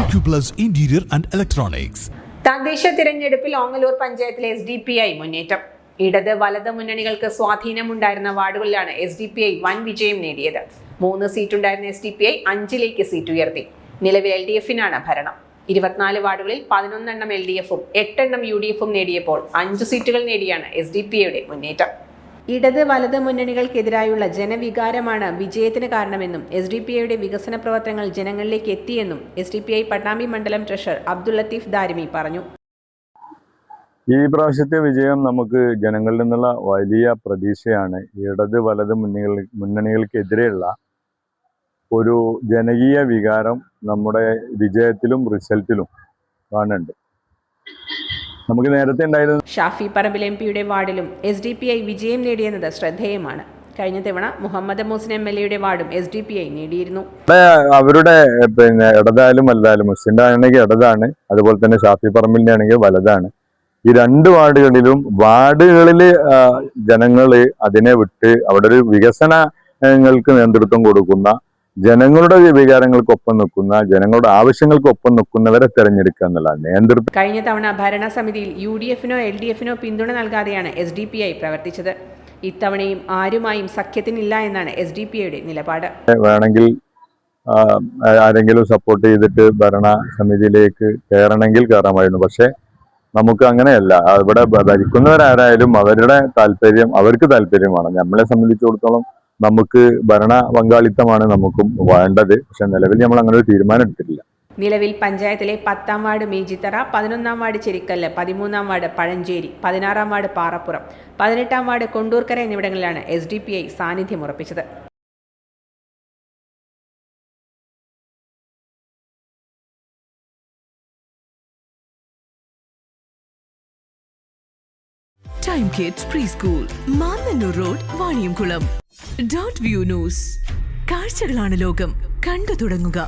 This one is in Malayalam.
Acuplus Interior and Electronics. തദ്ദേശ തിരഞ്ഞെടുപ്പിൽ ഓങ്ങല്ലൂർ പഞ്ചായത്തിലെ SDPI മുന്നേറ്റം. ഇടത് വലത് മുന്നണികൾക്ക് സ്വാധീനമുണ്ടായിരുന്ന വാർഡുകളിലാണ് SDPI വൻ വിജയം നേടിയത്. 3 സീറ്റുണ്ടായിരുന്ന SDPI 5ലേക്ക് സീറ്റ് ഉയർത്തി. നിലവിൽ LDF-നാണ് ഭരണം. 24 വാർഡുകളിൽ 11 എണ്ണം LDF-ഉം 8 എണ്ണം UDF-ഉം നേടിയപ്പോൾ 5 സീറ്റുകൾ നേടിയാണ് SDPI-യുടെ മുന്നേറ്റം. ഇടത് വലത് മുന്നണികൾക്കെതിരായുള്ള ജനവികാരമാണ് വിജയത്തിന് കാരണമെന്നും SDPI-യുടെ വികസന പ്രവർത്തനങ്ങൾ ജനങ്ങളിലേക്ക് എത്തിയെന്നും SDPI പട്ടാമ്പി മണ്ഡലം ട്രഷറർ അബ്ദുൽ ലത്തീഫ് ദാരിമി പറഞ്ഞു. ഈ പ്രാവശ്യത്തെ വിജയം നമുക്ക് ജനങ്ങളിൽ നിന്നുള്ള വലിയ പ്രതീക്ഷയാണ്. ഇടത് വലത് മുന്നണികൾക്കെതിരെയുള്ള ഒരു ജനകീയ വികാരം നമ്മുടെ വിജയത്തിലും റിസൾട്ടിലും കാണുന്നുണ്ട്. നമുക്ക് നേരത്തെ ഉണ്ടായിരുന്നു. ഷാഫി പറമ്പിൽ MP-യുടെ വാർഡിലും SDPI വിജയം നേടിയെന്നത് ശ്രദ്ധേയമാണ്. കഴിഞ്ഞ തവണ മുഹമ്മദ് മൂസിൻ MLA-യുടെ വാർഡും SDPI നേടിയിരുന്നു. അവരുടെ ഇടതായാലും വലതായാലും മുസ്ലിൻ്റെ ആണെങ്കിൽ ഇടതാണ്, അതുപോലെ തന്നെ ഷാഫി പറമ്പിലിൻ്റെ ആണെങ്കിൽ വലതാണ്. ഈ 2 വാർഡുകളിൽ ജനങ്ങൾ അതിനെ വിട്ട് അവിടെ ഒരു വികസനങ്ങൾക്ക് നേതൃത്വം കൊടുക്കുന്ന, ജനങ്ങളുടെ വികാരങ്ങൾക്കൊപ്പം നിൽക്കുന്ന, ജനങ്ങളുടെ ആവശ്യങ്ങൾക്കൊപ്പം നിൽക്കുന്നവരെ തെരഞ്ഞെടുക്കുക എന്നുള്ളതാണ് നേതൃത്വം. കഴിഞ്ഞ തവണ ഭരണസമിതിയിൽ UDF-നോ LDF-നോ പിന്തുണ നൽകാതെയാണ് SDPI പ്രവർത്തിച്ചത്. ഇത്തവണയും ആരുമായും സഖ്യത്തിനില്ല എന്നാണ് SDPI-യുടെ നിലപാട്. വേണമെങ്കിൽ ആരെങ്കിലും സപ്പോർട്ട് ചെയ്തിട്ട് ഭരണസമിതിയിലേക്ക് കയറണമെങ്കിൽ കയറാമായിരുന്നു. പക്ഷെ നമുക്ക് അങ്ങനെയല്ല. ഇവിടെ ഭരിക്കുന്നവരാരായാലും അവരുടെ താല്പര്യം അവർക്ക് താല്പര്യമാണ്. നമ്മളെ സംബന്ധിച്ചിടത്തോളം നമുക്ക് ഭരണ പങ്കാളിത്തമാണ് നമുക്കും വേണ്ടത്. പക്ഷെ നിലവിൽ നമ്മൾ അങ്ങനെ ഒരു തീരുമാനം എടുത്തിട്ടില്ല. നിലവിൽ പഞ്ചായത്തിലെ 10ാം വാർഡ് മീജിത്തറ, 11ാം വാർഡ് ചെരിക്കല്ല്, 13ാം വാർഡ് പഴഞ്ചേരി, 16ാം വാർഡ് പാറപ്പുറം, 18ാം വാർഡ് കൊണ്ടൂർക്കര എന്നിവിടങ്ങളിലാണ് SDPI സാന്നിധ്യം ഉറപ്പിച്ചത്. Time Kids Preschool, Mannannur road, Vaniyamkulam. Dot View News. കാഴ്ചകളാണ് ലോകം, കണ്ടു തുടങ്ങുക.